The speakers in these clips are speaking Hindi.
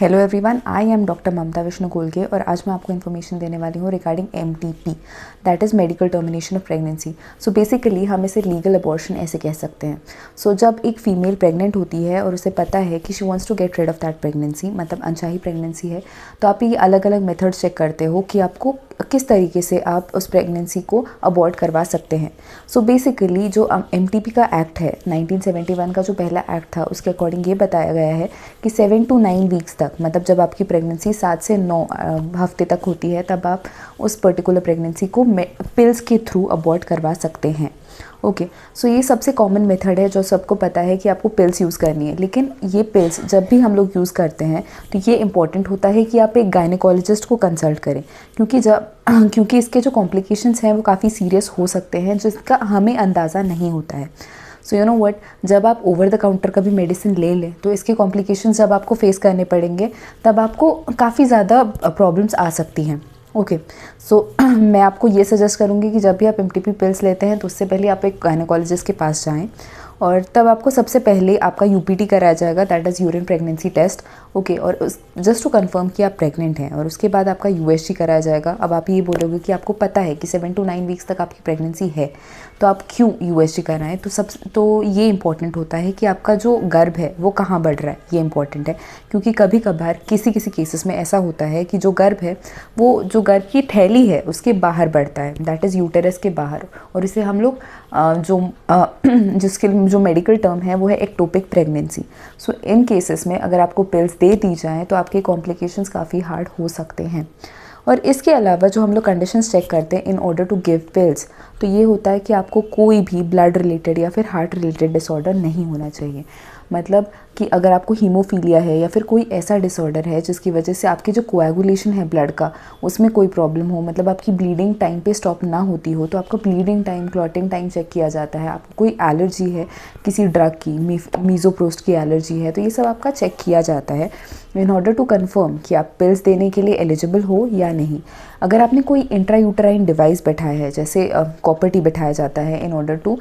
Hello everyone, I am doctor Mamta Vishnu Kolge और आज मैं आपको इन्फॉर्मेशन देने वाली हूँ regarding MTP, that is medical termination of pregnancy. So basically हम इसे लीगल अबॉर्शन ऐसे कह सकते हैं। सो जब एक फीमेल प्रेग्नेंट होती है और उसे पता है कि she wants to get rid of that pregnancy, मतलब अनचाही प्रेगनेंसी है, तो आप ये अलग अलग मेथड चेक करते हो कि आपको किस तरीके से आप उस प्रेगनेंसी को अबॉर्ट करवा सकते हैं। सो बेसिकली जो एमटीपी का एक्ट है, 1971 का जो पहला एक्ट था, उसके अकॉर्डिंग ये बताया गया है कि 7 to 9 वीक्स तक, मतलब जब आपकी प्रेगनेंसी 7 से 9 हफ्ते तक होती है, तब आप उस पर्टिकुलर प्रेगनेंसी को पिल्स के थ्रू अबॉर्ट करवा सकते हैं। ओके, सो ये सबसे कॉमन मेथड है जो सबको पता है कि आपको पिल्स यूज़ करनी है। लेकिन ये पिल्स जब भी हम लोग यूज़ करते हैं तो ये इंपॉर्टेंट होता है कि आप एक गायनेकोलॉजिस्ट को कंसल्ट करें, क्योंकि इसके जो कॉम्प्लिकेशंस हैं वो काफ़ी सीरियस हो सकते हैं, जिसका हमें अंदाज़ा नहीं होता है। सो यू नो व्हाट, जब आप ओवर द काउंटर का भी मेडिसिन ले लें तो इसके कॉम्प्लिकेशंस जब आपको फेस करने पड़ेंगे तब आपको काफ़ी ज़्यादा प्रॉब्लम्स आ सकती हैं। ओके, सो मैं आपको ये सजेस्ट करूँगी कि जब भी आप एमटीपी पिल्स लेते हैं तो उससे पहले आप एक गायनेकोलॉजिस्ट के पास जाएं और तब आपको सबसे पहले आपका यूपीटी कराया जाएगा, that is urine pregnancy test. Okay, और जस्ट टू कंफर्म कि आप प्रेग्नेंट हैं, और उसके बाद आपका यूएसजी कराया जाएगा। अब आप ये बोलोगे कि आपको पता है कि 7 to 9 वीक्स तक आपकी प्रेगनेंसी है, तो आप क्यों यूएसजी कराएं? तो ये इंपॉर्टेंट होता है कि आपका जो गर्भ है वो कहाँ बढ़ रहा है, ये इंपॉर्टेंट है। क्योंकि कभी कभार किसी केसेस में ऐसा होता है कि जो गर्भ है वो जो गर्भ की थैली है उसके बाहर बढ़ता है, दैट इज़ यूटेरस के बाहर, और इसे हम लोग जिसके जो मेडिकल टर्म है वो है एक्टोपिक प्रेगनेंसी। सो इन केसेस में अगर आपको पिल्स दे दी जाएँ तो आपके कॉम्प्लिकेशंस काफ़ी हार्ड हो सकते हैं। और इसके अलावा जो हम लोग कंडीशंस चेक करते हैं in order to give pills, तो ये होता है कि आपको कोई भी ब्लड रिलेटेड या फिर हार्ट रिलेटेड डिसऑर्डर नहीं होना चाहिए। मतलब कि अगर आपको हीमोफीलिया है या फिर कोई ऐसा डिसऑर्डर है जिसकी वजह से आपकी जो कोएगुलेशन है ब्लड का उसमें कोई प्रॉब्लम हो, मतलब आपकी ब्लीडिंग टाइम पे स्टॉप ना होती हो, तो आपका bleeding time, clotting time check किया जाता है। आपको कोई एलर्जी है किसी ड्रग की, मीज़ोप्रोस्ट की एलर्जी है, तो ये सब आपका चेक किया जाता है इन ऑर्डर टू कंफर्म कि आप पिल्स देने के लिए एलिजिबल हो या नहीं। अगर आपने कोई इंट्रायूटराइन डिवाइस बैठाया है, जैसे कॉपर टी बैठाया जाता है in order to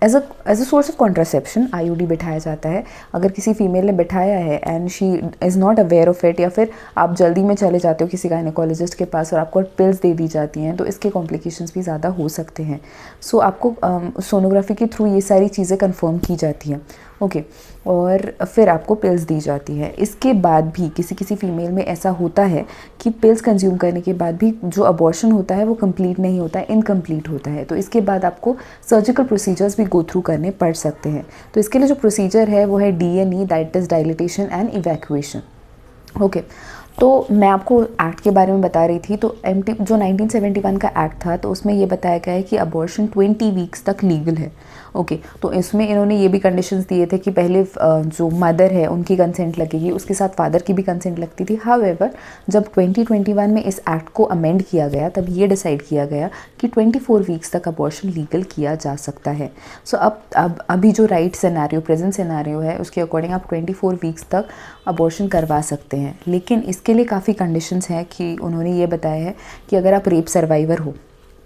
as a source of contraception, IUD बैठाया जाता है। अगर किसी फीमेल ने बैठाया है and she is not aware of it, या फिर आप जल्दी में चले जाते हो किसी गायनेकोलॉजिस्ट के पास और आपको पिल्स दे दी जाती हैं, तो इसके कॉम्प्लिकेशंस भी ज़्यादा हो सकते हैं। सो आपको सोनोग्राफी के थ्रू ये सारी चीज़ें कंफर्म की जाती हैं। ओके, और फिर आपको पिल्स दी जाती है। इसके बाद भी किसी फीमेल में ऐसा होता है कि पिल्स कंज्यूम करने के बाद भी जो अबॉर्शन होता है वो कंप्लीट नहीं होता है, इनकम्प्लीट होता है, तो इसके बाद आपको सर्जिकल प्रोसीजर्स भी गो थ्रू करने पड़ सकते हैं। तो इसके लिए जो प्रोसीजर है वो है DNE, that is dilatation and evacuation. Okay, तो मैं आपको एक्ट के बारे में बता रही थी। तो जो 1971 का एक्ट था, तो उसमें ये बताया गया है कि अबॉर्शन 20 वीक्स तक लीगल है। ओके, तो इसमें इन्होंने ये भी कंडीशंस दिए थे कि पहले जो मदर है उनकी कंसेंट लगेगी, उसके साथ फादर की भी कंसेंट लगती थी। हाउएवर जब 2021 में इस एक्ट को अमेंड किया गया, तब ये डिसाइड किया गया कि 24 वीक्स तक अबॉर्शन लीगल किया जा सकता है। सो अब अभी जो राइट सिनेरियो, प्रेजेंट सिनेरियो है, उसके अकॉर्डिंग आप 24 वीक्स तक अबॉर्शन करवा सकते हैं। लेकिन इसके लिए काफ़ी कंडीशंस हैं कि उन्होंने ये बताया है कि अगर आप रेप सर्वाइवर हो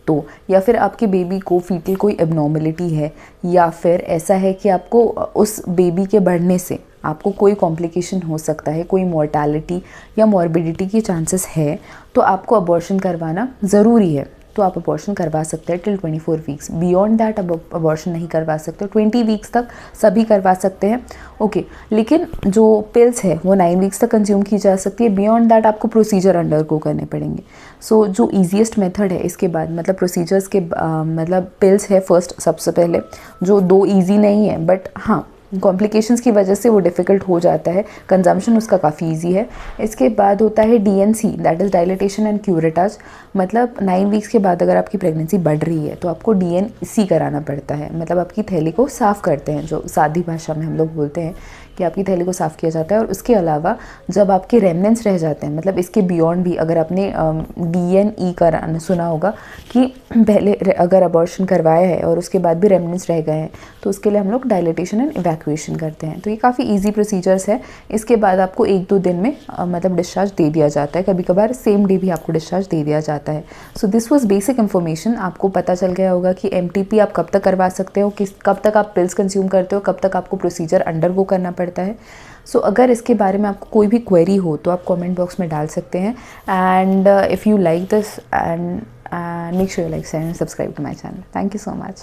तो, या फिर आपके बेबी को फीटल कोई एबनॉर्मलिटी है, या फिर ऐसा है कि आपको उस बेबी के बढ़ने से आपको कोई कॉम्प्लिकेशन हो सकता है, कोई मॉर्टैलिटी या मॉर्बिडिटी की चांसेस है, तो आपको अबॉर्शन करवाना ज़रूरी है। तो आप अबॉर्शन करवा सकते हैं till 24 weeks. Beyond that abortion नहीं करवा सकते। 20 वीक्स तक सभी करवा सकते हैं। ओके, लेकिन जो पिल्स है वो 9 वीक्स तक कंज्यूम की जा सकती है। बियॉन्ड दैट आपको प्रोसीजर अंडरगो करने पड़ेंगे। सो जो ईजीएस्ट मेथड है इसके बाद, मतलब प्रोसीजर्स के मतलब पिल्स है फर्स्ट, सबसे पहले, जो दो ईजी नहीं है, बट हाँ कॉम्प्लिकेशंस की वजह से वो डिफ़िकल्ट हो जाता है। कंजम्पशन उसका काफ़ी इजी है। इसके बाद होता है D and C, that is dilatation and curettage. मतलब 9 वीक्स के बाद अगर आपकी प्रेगनेंसी बढ़ रही है तो आपको डीएनसी कराना पड़ता है, मतलब आपकी थैली को साफ़ करते हैं, जो सादी भाषा में हम लोग बोलते हैं कि आपकी थैली को साफ़ किया जाता है। और उसके अलावा जब आपके रेमनेंट्स रह जाते हैं, मतलब इसके बियॉन्ड भी, अगर आपने डीएनई कराना सुना होगा कि पहले अगर अबॉर्शन करवाया है और उसके बाद भी रेमनेंट्स रह गए हैं, तो उसके लिए हम लोग डायलिटेशन एंड इवैक्यूएशन करते हैं। तो ये काफ़ी ईजी प्रोसीजर्स है। इसके बाद आपको 1-2 दिन में मतलब डिस्चार्ज दे दिया जाता है, कभी कभार सेम डे भी आपको डिस्चार्ज दे दिया जाता है। So this was basic information. आपको पता चल गया होगा कि एमटीपी आप कब तक करवा सकते हो, कब तक आप पिल्स कंज्यूम करते हो, कब तक आपको प्रोसीजर अंडरगो करना पड़ता है। सो अगर इसके बारे में आपको कोई भी क्वेरी हो तो आप कमेंट बॉक्स में डाल सकते हैं। And if you like this and make sure you like share and subscribe to my channel. Thank you so much.